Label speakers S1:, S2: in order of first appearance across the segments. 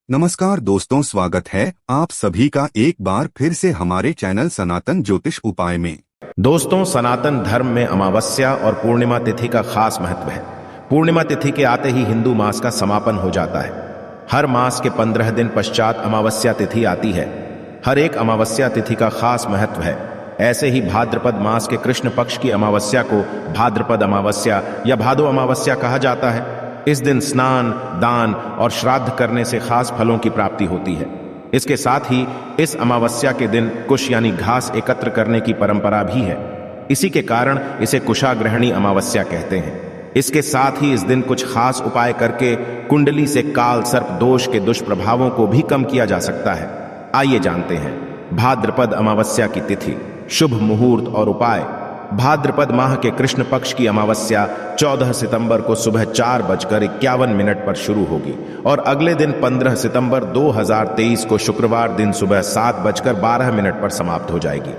S1: नमस्कार दोस्तों, स्वागत है आप सभी का एक बार फिर से हमारे चैनल सनातन ज्योतिष उपाय में।
S2: दोस्तों, सनातन धर्म में अमावस्या और पूर्णिमा तिथि का खास महत्व है। पूर्णिमा तिथि के आते ही हिंदू मास का समापन हो जाता है। हर मास के 15 दिन पश्चात अमावस्या तिथि आती है। हर एक अमावस्या तिथि का खास महत्व है। ऐसे ही भाद्रपद मास के कृष्ण पक्ष की अमावस्या को भाद्रपद अमावस्या या भादो अमावस्या कहा जाता है। इस दिन स्नान, दान और श्राद्ध करने से खास फलों की प्राप्ति होती है। इसके साथ ही इस अमावस्या के दिन कुश यानी घास एकत्र करने की परंपरा भी है। इसी के कारण इसे कुशाग्रहणी अमावस्या कहते हैं। इसके साथ ही इस दिन कुछ खास उपाय करके कुंडली से काल सर्प दोष के दुष्प्रभावों को भी कम किया जा सकता है। आइए जानते हैं भाद्रपद अमावस्या की तिथि, शुभ मुहूर्त और उपाय। भाद्रपद माह के कृष्ण पक्ष की अमावस्या 14 सितंबर को सुबह 4:51 पर शुरू होगी और अगले दिन 15 सितंबर 2023 को शुक्रवार दिन सुबह 7:12 पर समाप्त हो जाएगी।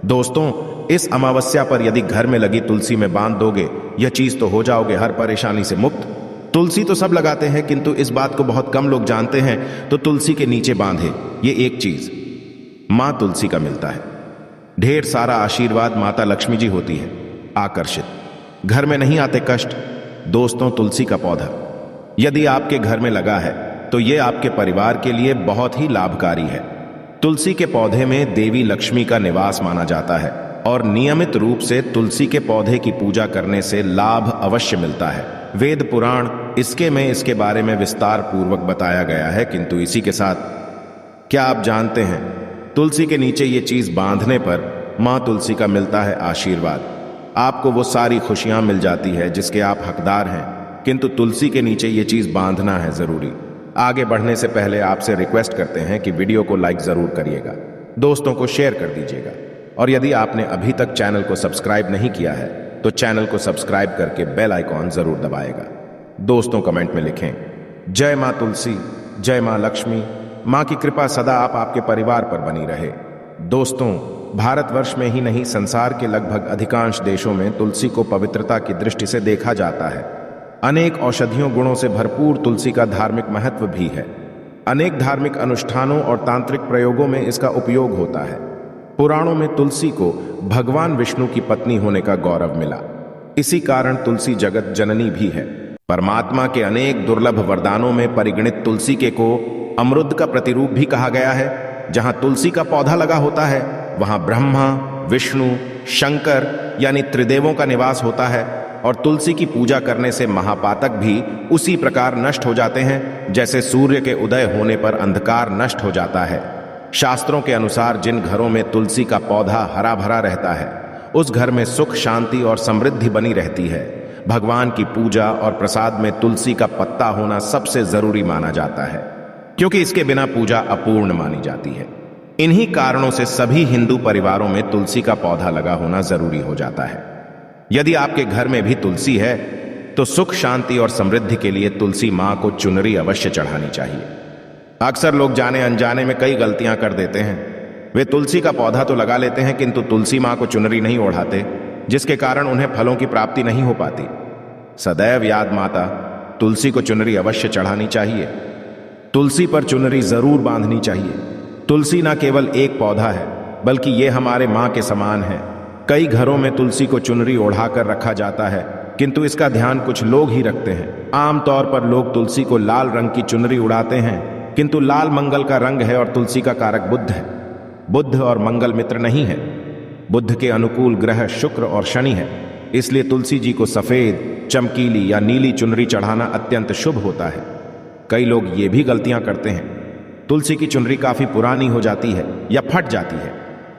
S2: दोस्तों, इस अमावस्या पर यदि घर में लगी तुलसी में बांध दोगे, यह चीज तो हो जाओगे हर परेशानी से मुक्त। तुलसी तो सब लगाते हैं, किंतु इस बात को बहुत कम लोग जानते हैं। तो तुलसी के नीचे बांधे ये एक चीज मां तुलसी का मिलता है। ढेर सारा आशीर्वाद माता लक्ष्मी जी होती है। आकर्षित घर में नहीं आते कष्ट। दोस्तों, तुलसी का पौधा यदि आपके घर में लगा है तो यह आपके परिवार के लिए बहुत ही लाभकारी है। तुलसी के पौधे में देवी लक्ष्मी का निवास माना जाता है और नियमित रूप से तुलसी के पौधे की पूजा करने से लाभ अवश्य मिलता है। वेद पुराण इसके बारे में विस्तार पूर्वक बताया गया है। किंतु इसी के साथ क्या आप जानते हैं, तुलसी के नीचे ये चीज बांधने पर मां तुलसी का मिलता है आशीर्वाद। आपको वो सारी खुशियां मिल जाती है जिसके आप हकदार हैं। किंतु तुलसी के नीचे ये चीज बांधना है जरूरी। आगे बढ़ने से पहले आपसे रिक्वेस्ट करते हैं कि वीडियो को लाइक जरूर करिएगा, दोस्तों को शेयर कर दीजिएगा और यदि आपने अभी तक चैनल को सब्सक्राइब नहीं किया है तो चैनल को सब्सक्राइब करके बेल आइकॉन जरूर दबाएगा। दोस्तों, कमेंट में लिखें जय मां तुलसी, जय मां लक्ष्मी। मां की कृपा सदा आपके परिवार पर बनी रहे। दोस्तों, भारतवर्ष में ही नहीं, संसार के लगभग अधिकांश देशों में तुलसी को पवित्रता की दृष्टि से देखा जाता है। अनेक औषधियों गुणों से भरपूर तुलसी का धार्मिक महत्व भी है। अनेक धार्मिक अनुष्ठानों और तांत्रिक प्रयोगों में इसका उपयोग होता है। पुराणों में तुलसी को भगवान विष्णु की पत्नी होने का गौरव मिला। इसी कारण तुलसी जगत जननी भी है। परमात्मा के अनेक दुर्लभ वरदानों में परिगणित तुलसी के को अमृत का प्रतिरूप भी कहा गया है। जहां तुलसी का पौधा लगा होता है वहां ब्रह्मा, विष्णु, शंकर यानी त्रिदेवों का निवास होता है और तुलसी की पूजा करने से महापातक भी उसी प्रकार नष्ट हो जाते हैं जैसे सूर्य के उदय होने पर अंधकार नष्ट हो जाता है। शास्त्रों के अनुसार जिन घरों में तुलसी का पौधा हरा भरा रहता है उस घर में सुख, शांति और समृद्धि बनी रहती है। भगवान की पूजा और प्रसाद में तुलसी का पत्ता होना सबसे जरूरी माना जाता है, क्योंकि इसके बिना पूजा अपूर्ण मानी जाती है। इन्हीं कारणों से सभी हिंदू परिवारों में तुलसी का पौधा लगा होना जरूरी हो जाता है। यदि आपके घर में भी तुलसी है तो सुख, शांति और समृद्धि के लिए तुलसी मां को चुनरी अवश्य चढ़ानी चाहिए। अक्सर लोग जाने अनजाने में कई गलतियां कर देते हैं। वे तुलसी का पौधा तो लगा लेते हैं किंतु तुलसी मां को चुनरी नहीं ओढ़ाते, जिसके कारण उन्हें फलों की प्राप्ति नहीं हो पाती। सदैव याद माता तुलसी को चुनरी अवश्य चढ़ानी चाहिए। तुलसी पर चुनरी जरूर बांधनी चाहिए। तुलसी न केवल एक पौधा है बल्कि ये हमारे मां के समान है। कई घरों में तुलसी को चुनरी ओढ़ाकर रखा जाता है किंतु इसका ध्यान कुछ लोग ही रखते हैं। आमतौर पर लोग तुलसी को लाल रंग की चुनरी उड़ाते हैं, किंतु लाल मंगल का रंग है और तुलसी का कारक बुध है। बुध और मंगल मित्र नहीं है। बुध के अनुकूल ग्रह शुक्र और शनि है। इसलिए तुलसी जी को सफेद, चमकीली या नीली चुनरी चढ़ाना अत्यंत शुभ होता है। कई लोग ये भी गलतियां करते हैं, तुलसी की चुनरी काफी पुरानी हो जाती है या फट जाती है,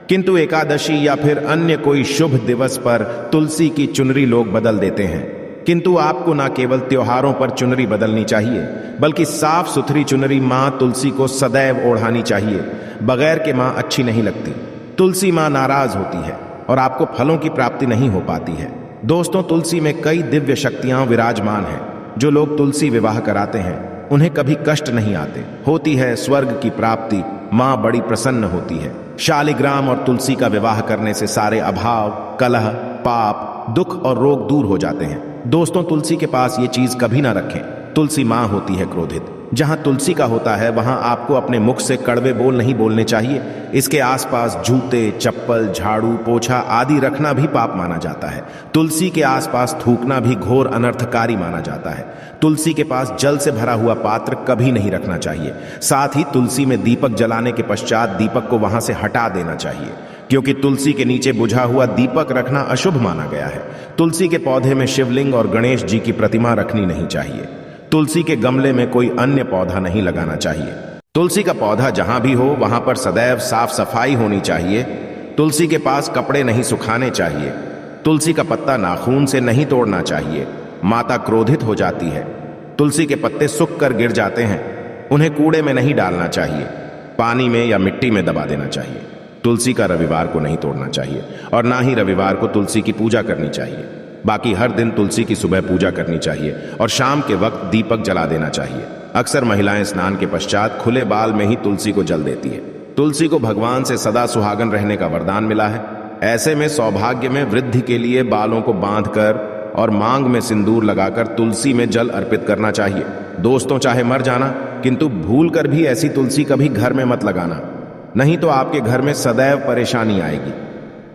S2: किंतु एकादशी या फिर अन्य कोई शुभ दिवस पर तुलसी की चुनरी लोग बदल देते हैं। किंतु आपको ना केवल त्योहारों पर चुनरी बदलनी चाहिए बल्कि साफ सुथरी चुनरी मां तुलसी को सदैव ओढ़ानी चाहिए। बगैर के मां अच्छी नहीं लगती। तुलसी मां नाराज होती है और आपको फलों की प्राप्ति नहीं हो पाती है। दोस्तों, तुलसी में कई दिव्य शक्तियां विराजमान हैं। जो लोग तुलसी विवाह कराते हैं उन्हें कभी कष्ट नहीं आते। होती है स्वर्ग की प्राप्ति। मां बड़ी प्रसन्न होती है। शालिग्राम और तुलसी का विवाह करने से सारे अभाव, कलह, पाप, दुख और रोग दूर हो जाते हैं। दोस्तों, तुलसी के पास ये चीज कभी ना रखें। तुलसी मां होती है क्रोधित। जहां तुलसी का होता है वहां आपको अपने मुख से कड़वे बोल नहीं बोलने चाहिए। इसके आसपास जूते, चप्पल, झाड़ू, पोछा आदि रखना भी पाप माना जाता है। तुलसी के आसपास थूकना भी घोर अनर्थकारी माना जाता है। तुलसी के पास जल से भरा हुआ पात्र कभी नहीं रखना चाहिए। साथ ही तुलसी में दीपक जलाने के पश्चात दीपक को वहां से हटा देना चाहिए, क्योंकि तुलसी के नीचे बुझा हुआ दीपक रखना अशुभ माना गया है। तुलसी के पौधे में शिवलिंग और गणेश जी की प्रतिमा रखनी नहीं चाहिए। तुलसी के गमले में कोई अन्य पौधा नहीं लगाना चाहिए। तुलसी का पौधा जहां भी हो वहां पर सदैव साफ सफाई होनी चाहिए। तुलसी के पास कपड़े नहीं सुखाने चाहिए। तुलसी का पत्ता नाखून से नहीं तोड़ना चाहिए, माता क्रोधित हो जाती है। तुलसी के पत्ते सूख कर गिर जाते हैं, उन्हें कूड़े में नहीं डालना चाहिए, पानी में या मिट्टी में दबा देना चाहिए। तुलसी का रविवार को नहीं तोड़ना चाहिए और ना ही रविवार को तुलसी की पूजा करनी चाहिए। बाकी हर दिन तुलसी की सुबह पूजा करनी चाहिए और शाम के वक्त दीपक जला देना चाहिए। अक्सर महिलाएं स्नान के पश्चात खुले बाल में ही तुलसी को जल देती है। तुलसी को भगवान से सदा सुहागन रहने का वरदान मिला है। ऐसे में सौभाग्य में वृद्धि के लिए बालों को बांधकर और मांग में सिंदूर लगाकर तुलसी में जल अर्पित करना चाहिए। दोस्तों, चाहे मर जाना, किंतु भूल कर भी ऐसी तुलसी कभी घर में मत लगाना, नहीं तो आपके घर में सदैव परेशानी आएगी।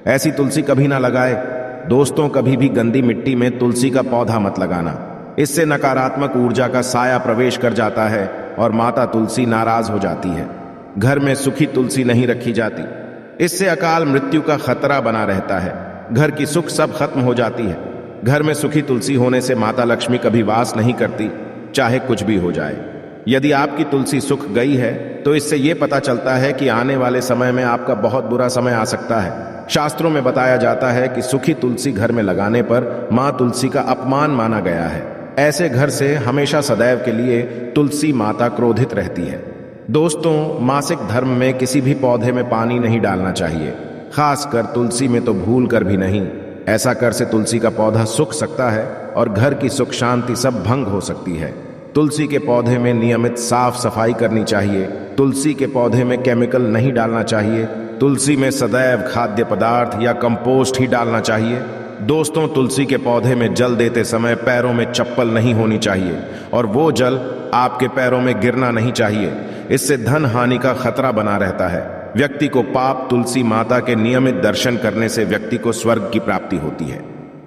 S2: ऐसी तुलसी कभी ना लगाए। दोस्तों, कभी भी गंदी मिट्टी में तुलसी का पौधा मत लगाना। इससे नकारात्मक ऊर्जा का साया प्रवेश कर जाता है और माता तुलसी नाराज हो जाती है। घर में सूखी तुलसी नहीं रखी जाती, इससे अकाल मृत्यु का खतरा बना रहता है। घर की सुख सब खत्म हो जाती है। घर में सूखी तुलसी होने से माता लक्ष्मी कभी वास नहीं करती, चाहे कुछ भी हो जाए। यदि आपकी तुलसी सूख गई है तो इससे यह पता चलता है कि आने वाले समय में आपका बहुत बुरा समय आ सकता है। शास्त्रों में बताया जाता है कि सूखी तुलसी घर में लगाने पर मां तुलसी का अपमान माना गया है। ऐसे घर से हमेशा सदैव के लिए तुलसी माता क्रोधित रहती है। दोस्तों, मासिक धर्म में किसी भी पौधे में पानी नहीं डालना चाहिए, खासकर तुलसी में तो भूल कर भी नहीं। ऐसा कर से तुलसी का पौधा सूख सकता है और घर की सुख शांति सब भंग हो सकती है। तुलसी के पौधे में नियमित साफ सफाई करनी चाहिए। तुलसी के पौधे में केमिकल नहीं डालना चाहिए। तुलसी में सदैव खाद्य पदार्थ या कंपोस्ट ही डालना चाहिए। दोस्तों, तुलसी के पौधे में जल देते समय पैरों में चप्पल नहीं होनी चाहिए और वो जल आपके पैरों में गिरना नहीं चाहिए। इससे धन हानि का खतरा बना रहता है। व्यक्ति को पाप तुलसी माता के नियमित दर्शन करने से व्यक्ति को स्वर्ग की प्राप्ति होती है।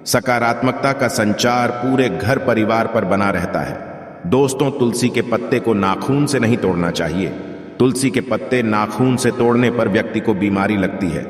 S2: सकारात्मकता का संचार पूरे घर परिवार पर बना रहता है। दोस्तों, तुलसी के पत्ते को नाखून से नहीं तोड़ना चाहिए। तुलसी के पत्ते नाखून से तोड़ने पर व्यक्ति को बीमारी लगती है,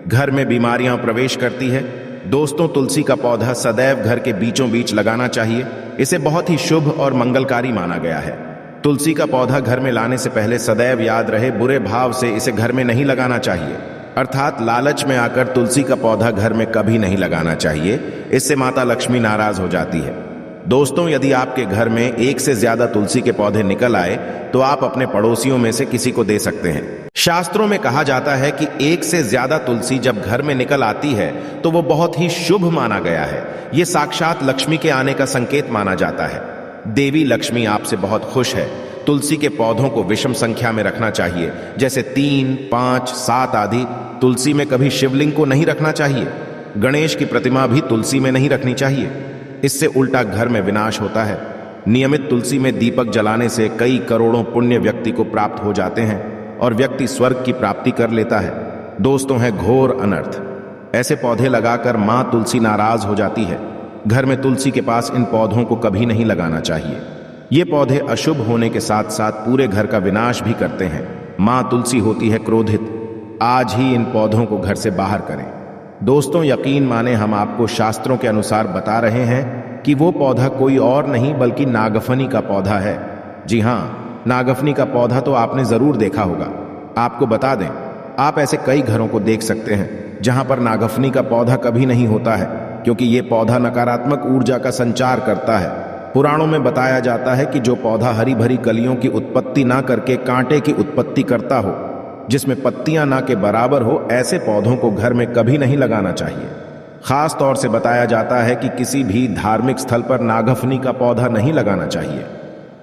S2: घर में बीमारियां प्रवेश करती है। दोस्तों, तुलसी का पौधा सदैव घर के बीचों बीच लगाना चाहिए। इसे बहुत ही शुभ और मंगलकारी माना गया है। तुलसी का पौधा घर में लाने से पहले सदैव याद रहे, बुरे भाव से इसे घर में नहीं लगाना चाहिए, अर्थात लालच में आकर तुलसी का पौधा घर में कभी नहीं लगाना चाहिए। इससे माता लक्ष्मी नाराज हो जाती है। दोस्तों, यदि आपके घर में एक से ज्यादा तुलसी के पौधे निकल आए तो आप अपने पड़ोसियों में से किसी को दे सकते हैं। शास्त्रों में कहा जाता है कि एक से ज्यादा तुलसी जब घर में निकल आती है तो वो बहुत ही शुभ माना गया है। ये साक्षात लक्ष्मी के आने का संकेत माना जाता है। देवी लक्ष्मी आपसे बहुत खुश है। तुलसी के पौधों को विषम संख्या में रखना चाहिए, जैसे 3, 5, 7 आदि। तुलसी में कभी शिवलिंग को नहीं रखना चाहिए। गणेश की प्रतिमा भी तुलसी में नहीं रखनी चाहिए, इससे उल्टा घर में विनाश होता है। नियमित तुलसी में दीपक जलाने से कई करोड़ों पुण्य व्यक्ति को प्राप्त हो जाते हैं और व्यक्ति स्वर्ग की प्राप्ति कर लेता है। दोस्तों, है घोर अनर्थ। ऐसे पौधे लगाकर मां तुलसी नाराज हो जाती है। घर में तुलसी के पास इन पौधों को कभी नहीं लगाना चाहिए। ये पौधे अशुभ होने के साथ साथ पूरे घर का विनाश भी करते हैं। मां तुलसी होती है क्रोधित। आज ही इन पौधों को घर से बाहर करें। दोस्तों, यकीन माने हम आपको शास्त्रों के अनुसार बता रहे हैं कि वो पौधा कोई और नहीं बल्कि नागफनी का पौधा है। जी हाँ, नागफनी का पौधा तो आपने जरूर देखा होगा। आपको बता दें, आप ऐसे कई घरों को देख सकते हैं जहां पर नागफनी का पौधा कभी नहीं होता है, क्योंकि ये पौधा नकारात्मक ऊर्जा का संचार करता है। पुराणों में बताया जाता है कि जो पौधा हरी भरी कलियों की उत्पत्ति ना करके कांटे की उत्पत्ति करता हो, जिसमें पत्तियां ना के बराबर हो, ऐसे पौधों को घर में कभी नहीं लगाना चाहिए। खास तौर से बताया जाता है कि किसी भी धार्मिक स्थल पर नागफनी का पौधा नहीं लगाना चाहिए।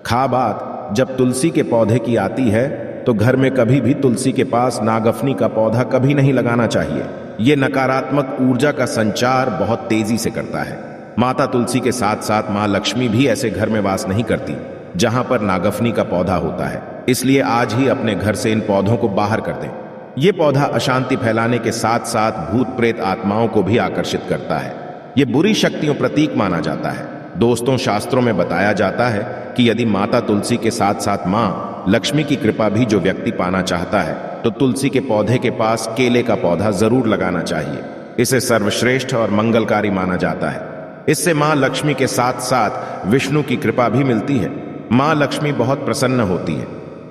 S2: खा बात जब तुलसी के पौधे की आती है तो घर में कभी भी तुलसी के पास नागफनी का पौधा कभी नहीं लगाना चाहिए। ये नकारात्मक ऊर्जा का संचार बहुत तेजी से करता है। माता तुलसी के साथ साथ मां लक्ष्मी भी ऐसे घर में वास नहीं करती। जहां पर नागफनी का पौधा होता है। इसलिए आज ही अपने घर से इन पौधों को बाहर कर दें। ये पौधा अशांति फैलाने के साथ साथ भूत प्रेत आत्माओं को भी आकर्षित करता है। ये बुरी शक्तियों प्रतीक माना जाता है। दोस्तों, शास्त्रों में बताया जाता है कि यदि माता तुलसी के साथ साथ माँ लक्ष्मी की कृपा भी जो व्यक्ति पाना चाहता है तो तुलसी के पौधे के पास केले का पौधा जरूर लगाना चाहिए। इसे सर्वश्रेष्ठ और मंगलकारी माना जाता है। इससे माँ लक्ष्मी के साथ साथ विष्णु की कृपा भी मिलती है। माँ लक्ष्मी बहुत प्रसन्न होती है।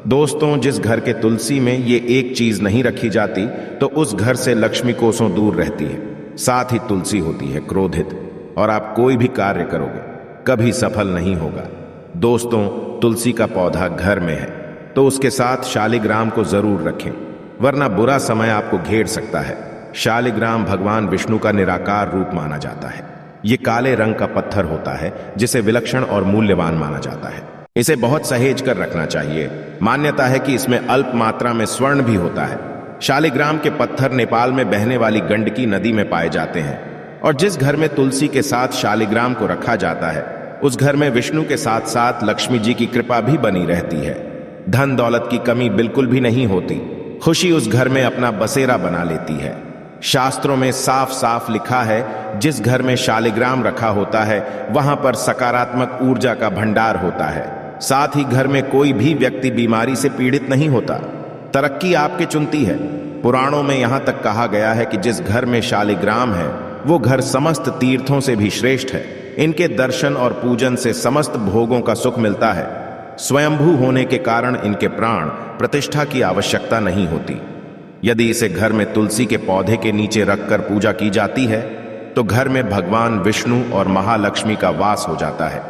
S2: दोस्तों, जिस घर के तुलसी में ये एक चीज नहीं रखी जाती तो उस घर से लक्ष्मी कोसों दूर रहती है। साथ ही तुलसी होती है क्रोधित, और आप कोई भी कार्य करोगे कभी सफल नहीं होगा। दोस्तों, तुलसी का पौधा घर में है तो उसके साथ शालिग्राम को जरूर रखें, वरना बुरा समय आपको घेर सकता है। शालिग्राम भगवान विष्णु का निराकार रूप माना जाता है। ये काले रंग का पत्थर होता है जिसे विलक्षण और मूल्यवान माना जाता है। इसे बहुत सहेज कर रखना चाहिए। मान्यता है कि इसमें अल्प मात्रा में स्वर्ण भी होता है। शालिग्राम के पत्थर नेपाल में बहने वाली गंडकी नदी में पाए जाते हैं, और जिस घर में तुलसी के साथ शालिग्राम को रखा जाता है उस घर में विष्णु के साथ साथ लक्ष्मी जी की कृपा भी बनी रहती है। धन दौलत की कमी बिल्कुल भी नहीं होती। खुशी उस घर में अपना बसेरा बना लेती है। शास्त्रों में साफ साफ लिखा है, जिस घर में शालिग्राम रखा होता है वहां पर सकारात्मक ऊर्जा का भंडार होता है। साथ ही घर में कोई भी व्यक्ति बीमारी से पीड़ित नहीं होता। तरक्की आपके चुनती है। पुराणों में यहां तक कहा गया है कि जिस घर में शालिग्राम है वो घर समस्त तीर्थों से भी श्रेष्ठ है। इनके दर्शन और पूजन से समस्त भोगों का सुख मिलता है। स्वयंभू होने के कारण इनके प्राण प्रतिष्ठा की आवश्यकता नहीं होती। यदि इसे घर में तुलसी के पौधे के नीचे रखकर पूजा की जाती है तो घर में भगवान विष्णु और महालक्ष्मी का वास हो जाता है।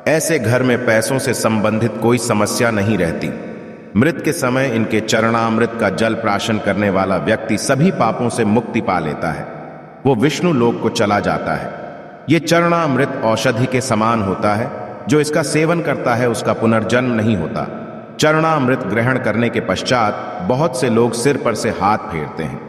S2: ऐसे घर में पैसों से संबंधित कोई समस्या नहीं रहती। मृत के समय इनके चरणामृत का जल प्राशन करने वाला व्यक्ति सभी पापों से मुक्ति पा लेता है। वो विष्णु लोक को चला जाता है। ये चरणामृत औषधि के समान होता है। जो इसका सेवन करता है उसका पुनर्जन्म नहीं होता। चरणामृत ग्रहण करने के पश्चात बहुत से लोग सिर पर से हाथ फेरते हैं,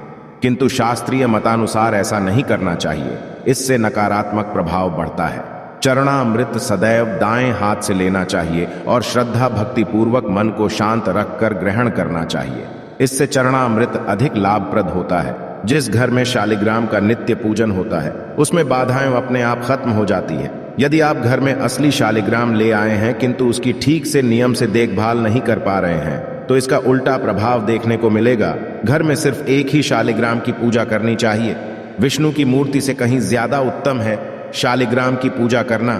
S2: किंतु शास्त्रीय मतानुसार ऐसा नहीं करना चाहिए। इससे नकारात्मक प्रभाव बढ़ता है। चरणामृत सदैव दाएं हाथ से लेना चाहिए और श्रद्धा भक्ति पूर्वक मन को शांत रखकर ग्रहण करना चाहिए। इससे चरणामृत अधिक लाभप्रद होता है। जिस घर में शालिग्राम का नित्य पूजन होता है उसमें बाधाएं अपने आप खत्म हो जाती है। यदि आप घर में असली शालिग्राम ले आए हैं किंतु उसकी ठीक से नियम से देखभाल नहीं कर पा रहे हैं तो इसका उल्टा प्रभाव देखने को मिलेगा। घर में सिर्फ एक ही शालिग्राम की पूजा करनी चाहिए। विष्णु की मूर्ति से कहीं ज्यादा उत्तम है शालिग्राम की पूजा करना।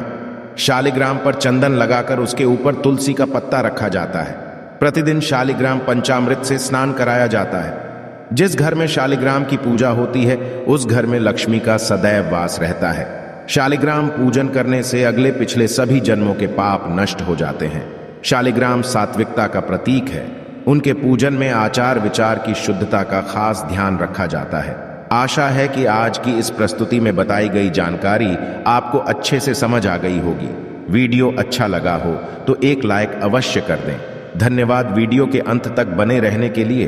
S2: शालिग्राम पर चंदन लगाकर उसके ऊपर तुलसी का पत्ता रखा जाता है। प्रतिदिन शालिग्राम पंचामृत से स्नान कराया जाता है। जिस घर में शालिग्राम की पूजा होती है उस घर में लक्ष्मी का सदैव वास रहता है। शालिग्राम पूजन करने से अगले पिछले सभी जन्मों के पाप नष्ट हो जाते हैं। शालिग्राम सात्विकता का प्रतीक है। उनके पूजन में आचार विचार की शुद्धता का खास ध्यान रखा जाता है। आशा है कि आज की इस प्रस्तुति में बताई गई जानकारी आपको अच्छे से समझ आ गई होगी। वीडियो अच्छा लगा हो तो एक लाइक अवश्य कर दें। धन्यवाद वीडियो के अंत तक बने रहने के लिए।